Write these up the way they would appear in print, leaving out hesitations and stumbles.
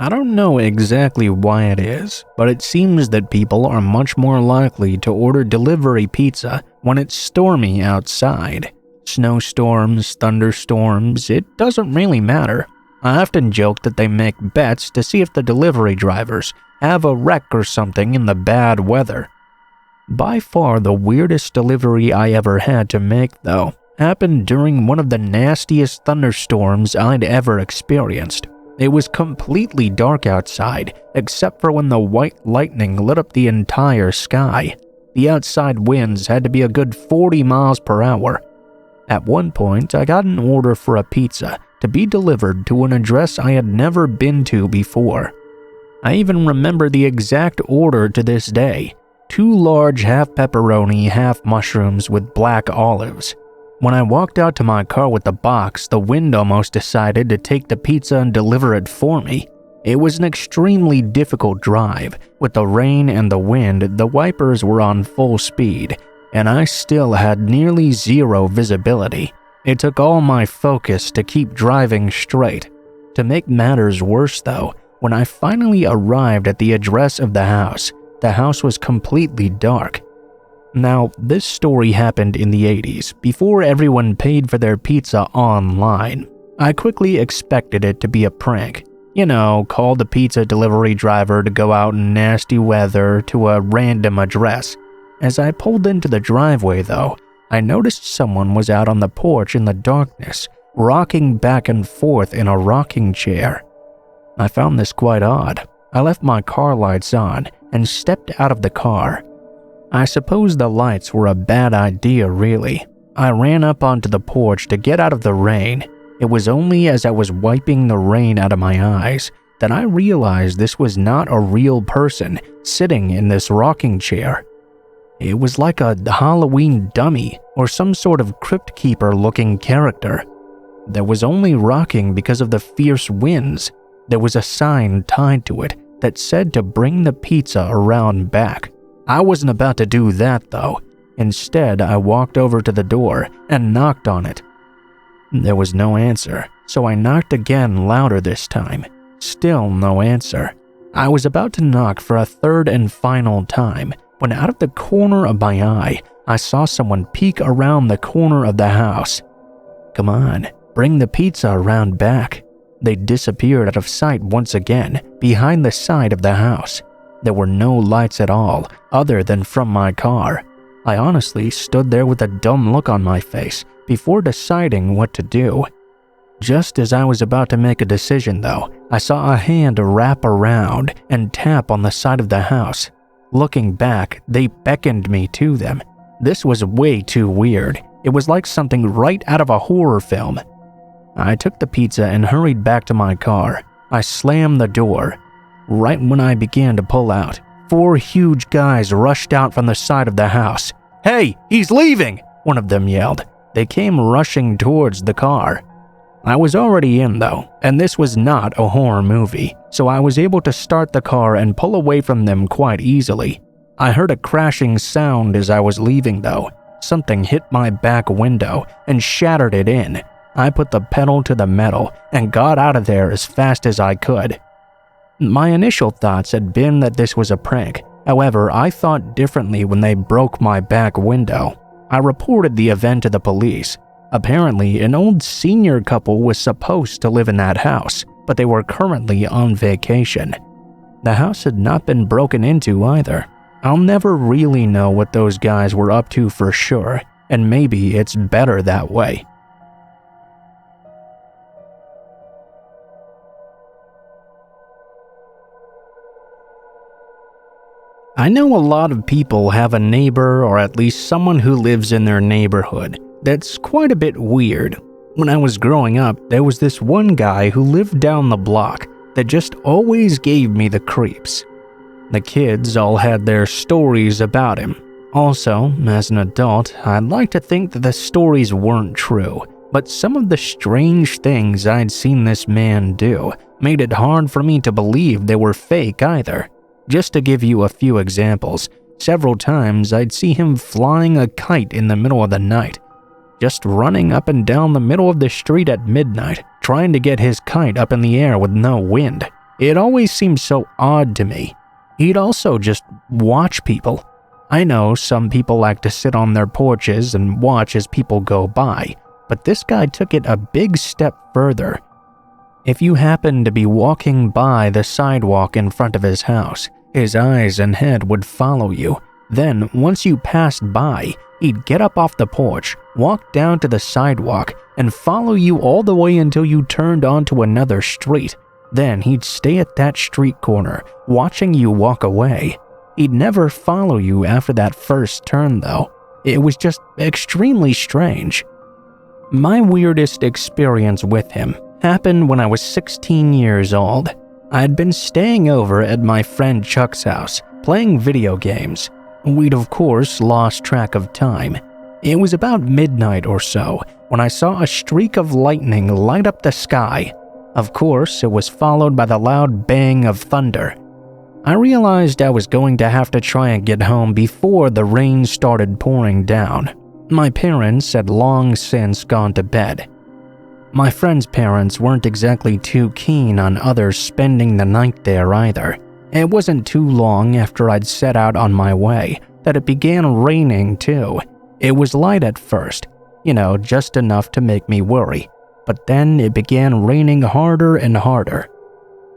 I don't know exactly why it is, but it seems that people are much more likely to order delivery pizza when it's stormy outside. Snowstorms, thunderstorms, it doesn't really matter. I often joke that they make bets to see if the delivery drivers have a wreck or something in the bad weather. By far the weirdest delivery I ever had to make, though, happened during one of the nastiest thunderstorms I'd ever experienced. It was completely dark outside, except for when the white lightning lit up the entire sky. The outside winds had to be a good 40 miles per hour. At one point, I got an order for a pizza to be delivered to an address I had never been to before. I even remember the exact order to this day: 2 large half pepperoni, half mushrooms with black olives. When I walked out to my car with the box, the wind almost decided to take the pizza and deliver it for me. It was an extremely difficult drive. With the rain and the wind, the wipers were on full speed, and I still had nearly zero visibility. It took all my focus to keep driving straight. To make matters worse though, when I finally arrived at the address of the house was completely dark. Now, this story happened in the 80s, before everyone paid for their pizza online. I quickly expected it to be a prank. You know, call the pizza delivery driver to go out in nasty weather to a random address. As I pulled into the driveway though, I noticed someone was out on the porch in the darkness, rocking back and forth in a rocking chair. I found this quite odd. I left my car lights on and stepped out of the car. I suppose the lights were a bad idea, really. I ran up onto the porch to get out of the rain. It was only as I was wiping the rain out of my eyes that I realized this was not a real person sitting in this rocking chair. It was like a Halloween dummy or some sort of crypt keeper looking character. That was only rocking because of the fierce winds. There was a sign tied to it that said to bring the pizza around back. I wasn't about to do that though. Instead, I walked over to the door and knocked on it. There was no answer, so I knocked again, louder this time. Still no answer. I was about to knock for a third and final time when out of the corner of my eye, I saw someone peek around the corner of the house. Come on, bring the pizza around back. They disappeared out of sight once again, behind the side of the house. There were no lights at all, other than from my car. I honestly stood there with a dumb look on my face before deciding what to do. Just as I was about to make a decision though, I saw a hand wrap around and tap on the side of the house. Looking back, they beckoned me to them. This was way too weird. It was like something right out of a horror film. I took the pizza and hurried back to my car. I slammed the door. Right when I began to pull out, 4 huge guys rushed out from the side of the house. "Hey, he's leaving!" one of them yelled. They came rushing towards the car. I was already in though, and this was not a horror movie, so I was able to start the car and pull away from them quite easily. I heard a crashing sound as I was leaving though. Something hit my back window and shattered it in. I put the pedal to the metal and got out of there as fast as I could. My initial thoughts had been that this was a prank. However, I thought differently when they broke my back window. I reported the event to the police. Apparently, an old senior couple was supposed to live in that house, but they were currently on vacation. The house had not been broken into either. I'll never really know what those guys were up to for sure, and maybe it's better that way. I know a lot of people have a neighbor or at least someone who lives in their neighborhood that's quite a bit weird. When I was growing up, there was this one guy who lived down the block that just always gave me the creeps. The kids all had their stories about him. Also, as an adult, I'd like to think that the stories weren't true, but some of the strange things I'd seen this man do made it hard for me to believe they were fake either. Just to give you a few examples, several times I'd see him flying a kite in the middle of the night, just running up and down the middle of the street at midnight, trying to get his kite up in the air with no wind. It always seemed so odd to me. He'd also just watch people. I know some people like to sit on their porches and watch as people go by, but this guy took it a big step further. If you happened to be walking by the sidewalk in front of his house, his eyes and head would follow you. Then, once you passed by, he'd get up off the porch, walk down to the sidewalk, and follow you all the way until you turned onto another street. Then he'd stay at that street corner, watching you walk away. He'd never follow you after that first turn, though. It was just extremely strange. My weirdest experience with him happened when I was 16 years old. I had been staying over at my friend Chuck's house, playing video games. We'd of course lost track of time. It was about midnight or so when I saw a streak of lightning light up the sky. Of course, it was followed by the loud bang of thunder. I realized I was going to have to try and get home before the rain started pouring down. My parents had long since gone to bed. My friend's parents weren't exactly too keen on others spending the night there either. It wasn't too long after I'd set out on my way that it began raining too. It was light at first, just enough to make me worry, but then it began raining harder and harder.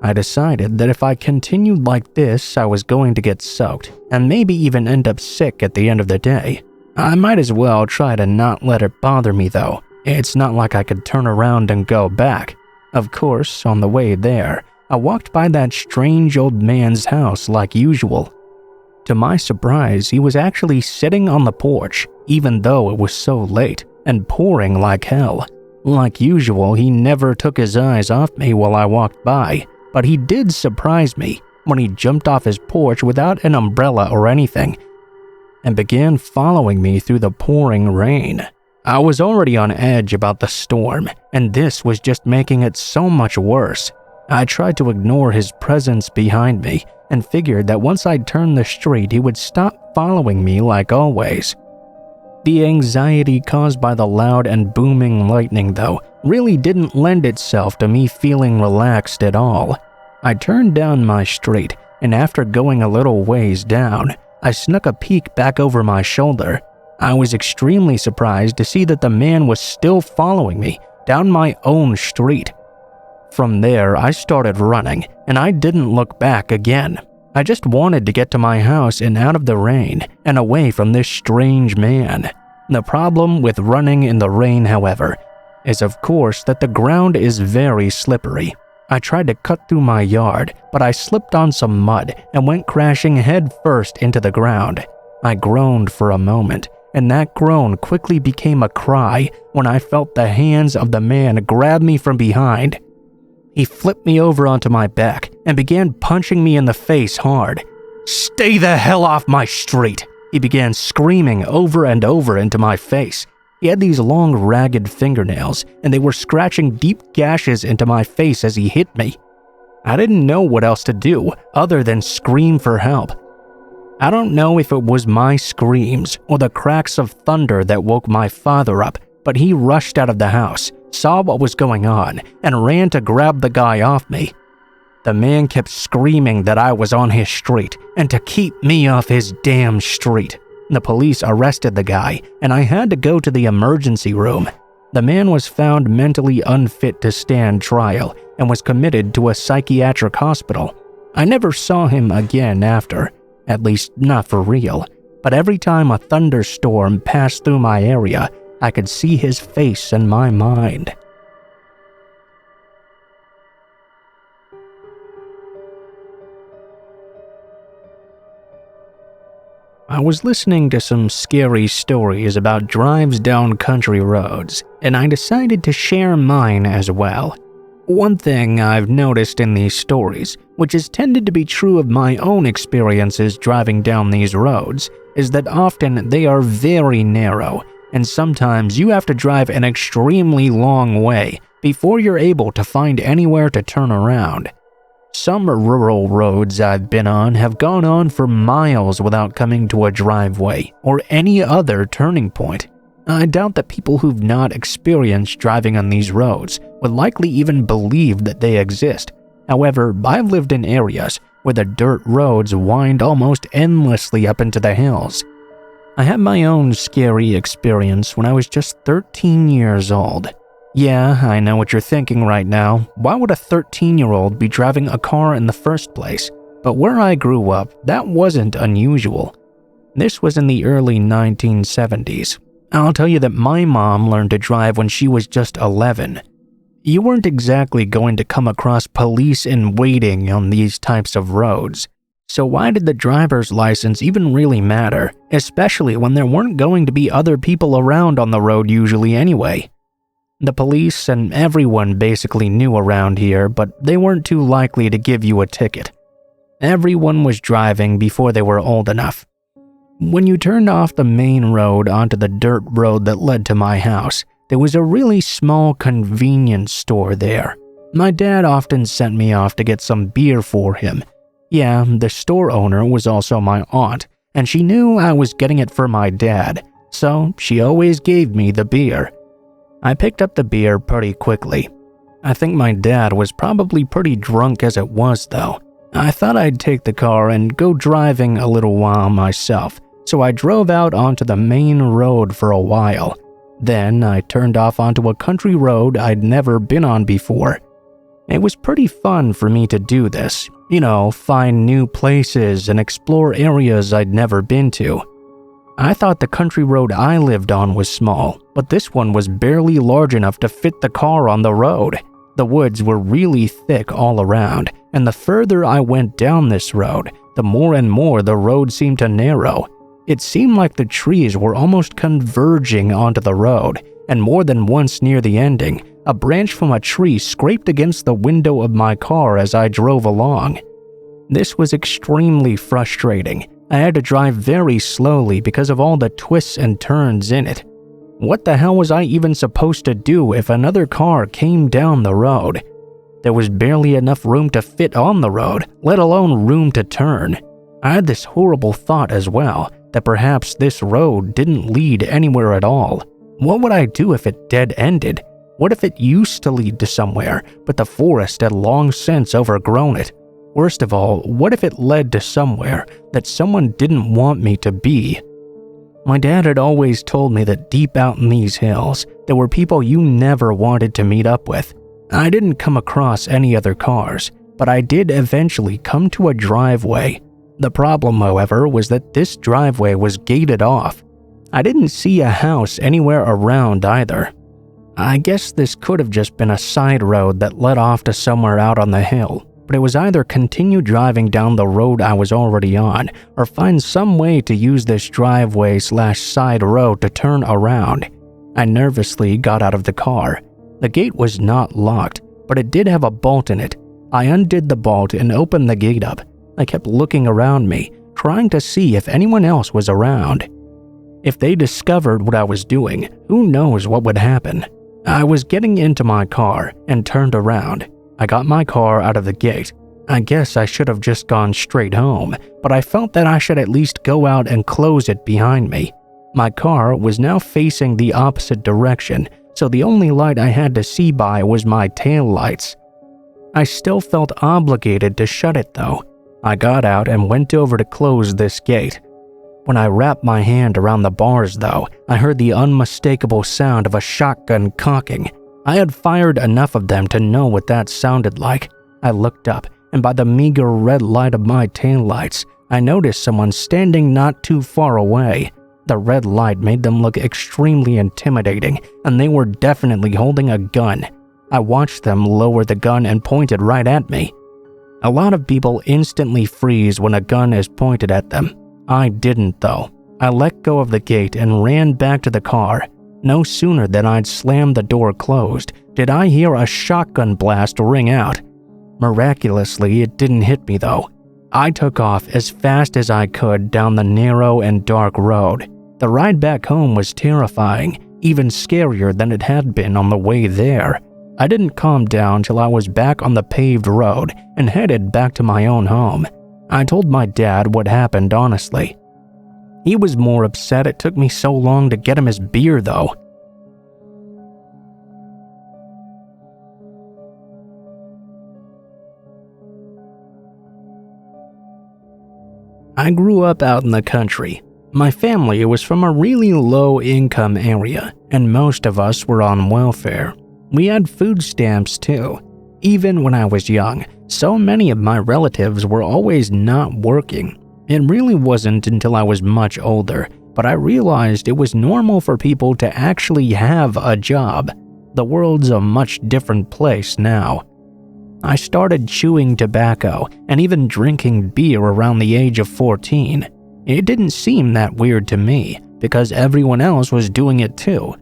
I decided that if I continued like this, I was going to get soaked and maybe even end up sick at the end of the day. I might as well try to not let it bother me though. It's not like I could turn around and go back. Of course, on the way there, I walked by that strange old man's house like usual. To my surprise, he was actually sitting on the porch, even though it was so late and pouring like hell. Like usual, he never took his eyes off me while I walked by, but he did surprise me when he jumped off his porch without an umbrella or anything and began following me through the pouring rain. I was already on edge about the storm, and this was just making it so much worse. I tried to ignore his presence behind me and figured that once I turned the street, he would stop following me like always. The anxiety caused by the loud and booming lightning, though, really didn't lend itself to me feeling relaxed at all. I turned down my street, and after going a little ways down, I snuck a peek back over my shoulder. I was extremely surprised to see that the man was still following me down my own street. From there, I started running, and I didn't look back again. I just wanted to get to my house and out of the rain and away from this strange man. The problem with running in the rain, however, is of course that the ground is very slippery. I tried to cut through my yard, but I slipped on some mud and went crashing head first into the ground. I groaned for a moment, and that groan quickly became a cry when I felt the hands of the man grab me from behind. He flipped me over onto my back and began punching me in the face hard. "Stay the hell off my street!" He began screaming over and over into my face. He had these long, ragged fingernails, and they were scratching deep gashes into my face as he hit me. I didn't know what else to do other than scream for help. I don't know if it was my screams or the cracks of thunder that woke my father up, but he rushed out of the house, saw what was going on, and ran to grab the guy off me. The man kept screaming that I was on his street and to keep me off his damn street. The police arrested the guy, and I had to go to the emergency room. The man was found mentally unfit to stand trial and was committed to a psychiatric hospital. I never saw him again after, at least not for real, but every time a thunderstorm passed through my area, I could see his face in my mind. I was listening to some scary stories about drives down country roads, and I decided to share mine as well. One thing I've noticed in these stories, which has tended to be true of my own experiences driving down these roads, is that often they are very narrow, and sometimes you have to drive an extremely long way before you're able to find anywhere to turn around. Some rural roads I've been on have gone on for miles without coming to a driveway or any other turning point. I doubt that people who've not experienced driving on these roads would likely even believe that they exist. However, I've lived in areas where the dirt roads wind almost endlessly up into the hills. I had my own scary experience when I was just 13 years old. Yeah, I know what you're thinking right now. Why would a 13-year-old be driving a car in the first place? But where I grew up, that wasn't unusual. This was in the early 1970s. I'll tell you that my mom learned to drive when she was just 11. You weren't exactly going to come across police in waiting on these types of roads. So why did the driver's license even really matter, especially when there weren't going to be other people around on the road usually anyway? The police and everyone basically knew around here, but they weren't too likely to give you a ticket. Everyone was driving before they were old enough. When you turned off the main road onto the dirt road that led to my house, there was a really small convenience store there. My dad often sent me off to get some beer for him. Yeah, the store owner was also my aunt, and she knew I was getting it for my dad, so she always gave me the beer. I picked up the beer pretty quickly. I think my dad was probably pretty drunk as it was though. I thought I'd take the car and go driving a little while myself, so I drove out onto the main road for a while. Then I turned off onto a country road I'd never been on before. It was pretty fun for me to do this, find new places and explore areas I'd never been to. I thought the country road I lived on was small, but this one was barely large enough to fit the car on the road. The woods were really thick all around, and the further I went down this road, the more and more the road seemed to narrow. It seemed like the trees were almost converging onto the road, and more than once near the ending, a branch from a tree scraped against the window of my car as I drove along. This was extremely frustrating. I had to drive very slowly because of all the twists and turns in it. What the hell was I even supposed to do if another car came down the road? There was barely enough room to fit on the road, let alone room to turn. I had this horrible thought as well, that perhaps this road didn't lead anywhere at all. What would I do if it dead-ended? What if it used to lead to somewhere, but the forest had long since overgrown it? Worst of all, what if it led to somewhere that someone didn't want me to be? My dad had always told me that deep out in these hills, there were people you never wanted to meet up with. I didn't come across any other cars, but I did eventually come to a driveway. The problem, however, was that this driveway was gated off. I didn't see a house anywhere around either. I guess this could have just been a side road that led off to somewhere out on the hill, but it was either continue driving down the road I was already on, or find some way to use this driveway/side road to turn around. I nervously got out of the car. The gate was not locked, but it did have a bolt in it. I undid the bolt and opened the gate up. I kept looking around me, trying to see if anyone else was around. If they discovered what I was doing, who knows what would happen. I was getting into my car and turned around. I got my car out of the gate. I guess I should have just gone straight home, but I felt that I should at least go out and close it behind me. My car was now facing the opposite direction, so the only light I had to see by was my tail lights. I still felt obligated to shut it though. I got out and went over to close this gate. When I wrapped my hand around the bars though, I heard the unmistakable sound of a shotgun cocking. I had fired enough of them to know what that sounded like. I looked up, and by the meager red light of my taillights, I noticed someone standing not too far away. The red light made them look extremely intimidating, and they were definitely holding a gun. I watched them lower the gun and point it right at me. A lot of people instantly freeze when a gun is pointed at them. I didn't though. I let go of the gate and ran back to the car. No sooner than I'd slammed the door closed, did I hear a shotgun blast ring out. Miraculously, it didn't hit me though. I took off as fast as I could down the narrow and dark road. The ride back home was terrifying, even scarier than it had been on the way there. I didn't calm down till I was back on the paved road and headed back to my own home. I told my dad what happened honestly. He was more upset it took me so long to get him his beer though. I grew up out in the country. My family was from a really low-income area, and most of us were on welfare. We had food stamps too. Even when I was young, so many of my relatives were always not working. It really wasn't until I was much older, but I realized it was normal for people to actually have a job. The world's a much different place now. I started chewing tobacco and even drinking beer around the age of 14. It didn't seem that weird to me because everyone else was doing it too.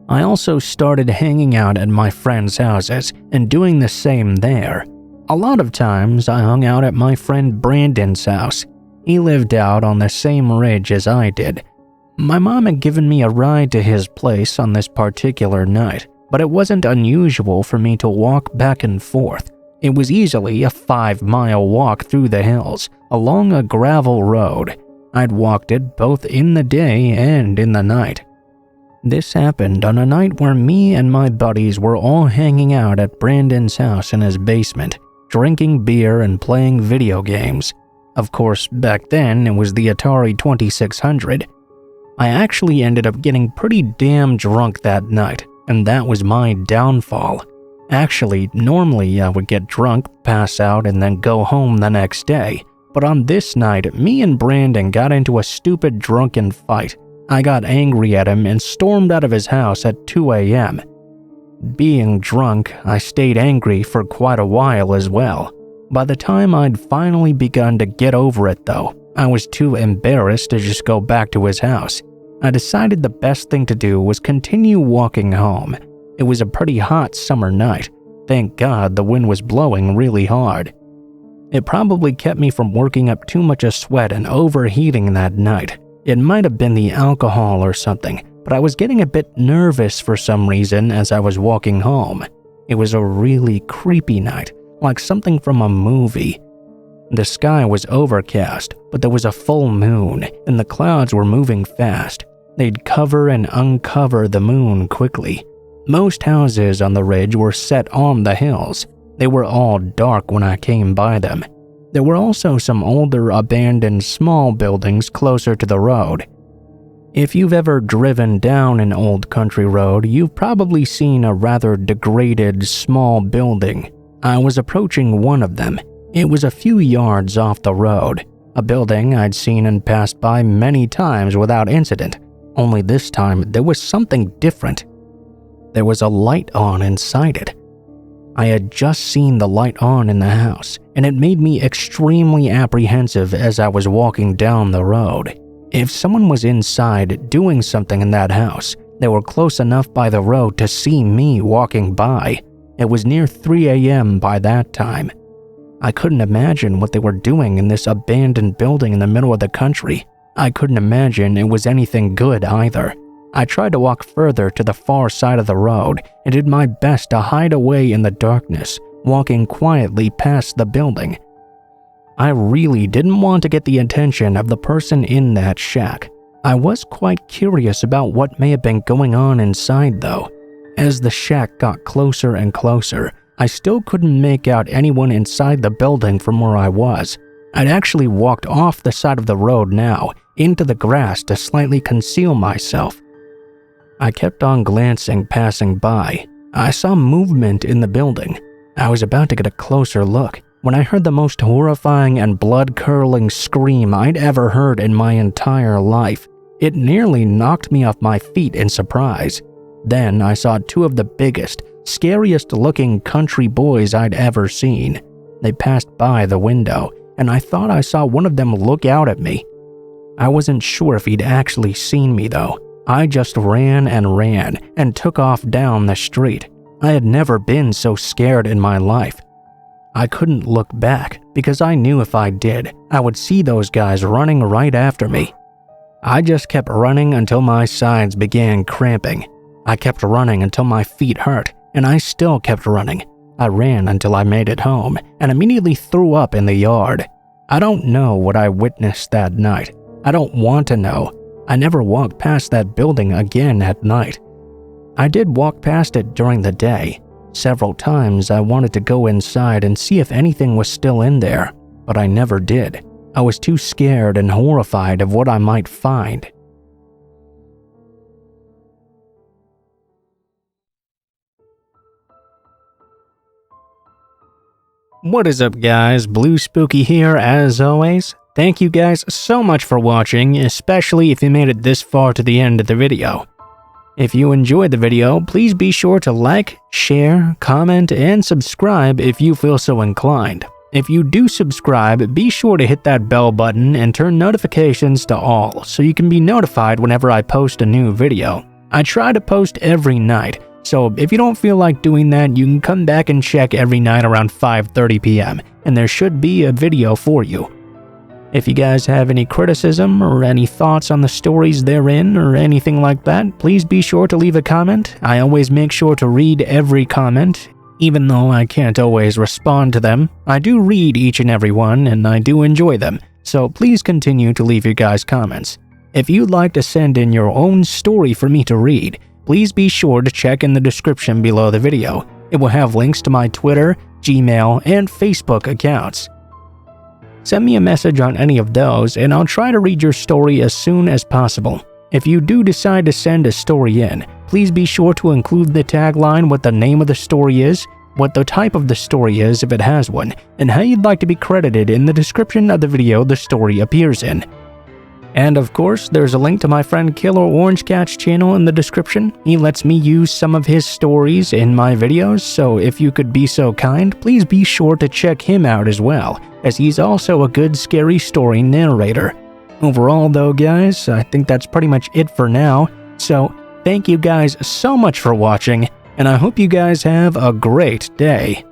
I also started hanging out at my friends' houses and doing the same there. A lot of times I hung out at my friend Brandon's house. He lived out on the same ridge as I did. My mom had given me a ride to his place on this particular night, but it wasn't unusual for me to walk back and forth. It was easily a 5-mile walk through the hills, along a gravel road. I'd walked it both in the day and in the night. This happened on a night where me and my buddies were all hanging out at Brandon's house in his basement, drinking beer and playing video games. Of course, back then it was the Atari 2600. I actually ended up getting pretty damn drunk that night, and that was my downfall. Actually, normally I would get drunk, pass out, and then go home the next day. But on this night, me and Brandon got into a stupid drunken fight. I got angry at him and stormed out of his house at 2 a.m. Being drunk, I stayed angry for quite a while as well. By the time I'd finally begun to get over it though, I was too embarrassed to just go back to his house. I decided the best thing to do was continue walking home. It was a pretty hot summer night. Thank God the wind was blowing really hard. It probably kept me from working up too much of sweat and overheating that night. It might have been the alcohol or something, but I was getting a bit nervous for some reason as I was walking home. It was a really creepy night, like something from a movie. The sky was overcast, but there was a full moon, and the clouds were moving fast. They'd cover and uncover the moon quickly. Most houses on the ridge were set on the hills. They were all dark when I came by them. There were also some older abandoned small buildings closer to the road. If you've ever driven down an old country road, you've probably seen a rather degraded small building. I was approaching one of them. It was a few yards off the road, a building I'd seen and passed by many times without incident. Only this time there was something different. There was a light on inside it. I had just seen the light on in the house, and it made me extremely apprehensive as I was walking down the road. If someone was inside doing something in that house, they were close enough by the road to see me walking by. It was near 3 a.m. by that time. I couldn't imagine what they were doing in this abandoned building in the middle of the country. I couldn't imagine it was anything good either. I tried to walk further to the far side of the road and did my best to hide away in the darkness, walking quietly past the building. I really didn't want to get the attention of the person in that shack. I was quite curious about what may have been going on inside though. As the shack got closer and closer, I still couldn't make out anyone inside the building from where I was. I'd actually walked off the side of the road now, into the grass to slightly conceal myself. I kept on glancing passing by. I saw movement in the building. I was about to get a closer look when I heard the most horrifying and blood-curdling scream I'd ever heard in my entire life. It nearly knocked me off my feet in surprise. Then I saw two of the biggest, scariest-looking country boys I'd ever seen. They passed by the window, and I thought I saw one of them look out at me. I wasn't sure if he'd actually seen me though. I just ran and took off down the street. I had never been so scared in my life. I couldn't look back because I knew if I did, I would see those guys running right after me. I just kept running until my sides began cramping. I kept running until my feet hurt, and I still kept running. I ran until I made it home and immediately threw up in the yard. I don't know what I witnessed that night. I don't want to know. I never walked past that building again at night. I did walk past it during the day. Several times I wanted to go inside and see if anything was still in there, but I never did. I was too scared and horrified of what I might find. What is up, guys? Blue Spooky here as always. Thank you guys so much for watching, especially if you made it this far to the end of the video. If you enjoyed the video, please be sure to like, share, comment, and subscribe if you feel so inclined. If you do subscribe, be sure to hit that bell button and turn notifications to all so you can be notified whenever I post a new video. I try to post every night, so if you don't feel like doing that, you can come back and check every night around 5:30 p.m. and there should be a video for you. If you guys have any criticism or any thoughts on the stories therein or anything like that, please be sure to leave a comment. I always make sure to read every comment. Even though I can't always respond to them, I do read each and every one and I do enjoy them, so please continue to leave your guys' comments. If you'd like to send in your own story for me to read, please be sure to check in the description below the video. It will have links to my Twitter, Gmail, and Facebook accounts. Send me a message on any of those and I'll try to read your story as soon as possible. If you do decide to send a story in, please be sure to include the tagline, what the name of the story is, what the type of the story is if it has one, and how you'd like to be credited in the description of the video the story appears in. And of course, there's a link to my friend Killer Orange Cat's channel in the description. He lets me use some of his stories in my videos, so if you could be so kind, please be sure to check him out as well, as he's also a good scary story narrator. Overall though, guys, I think that's pretty much it for now, so thank you guys so much for watching, and I hope you guys have a great day.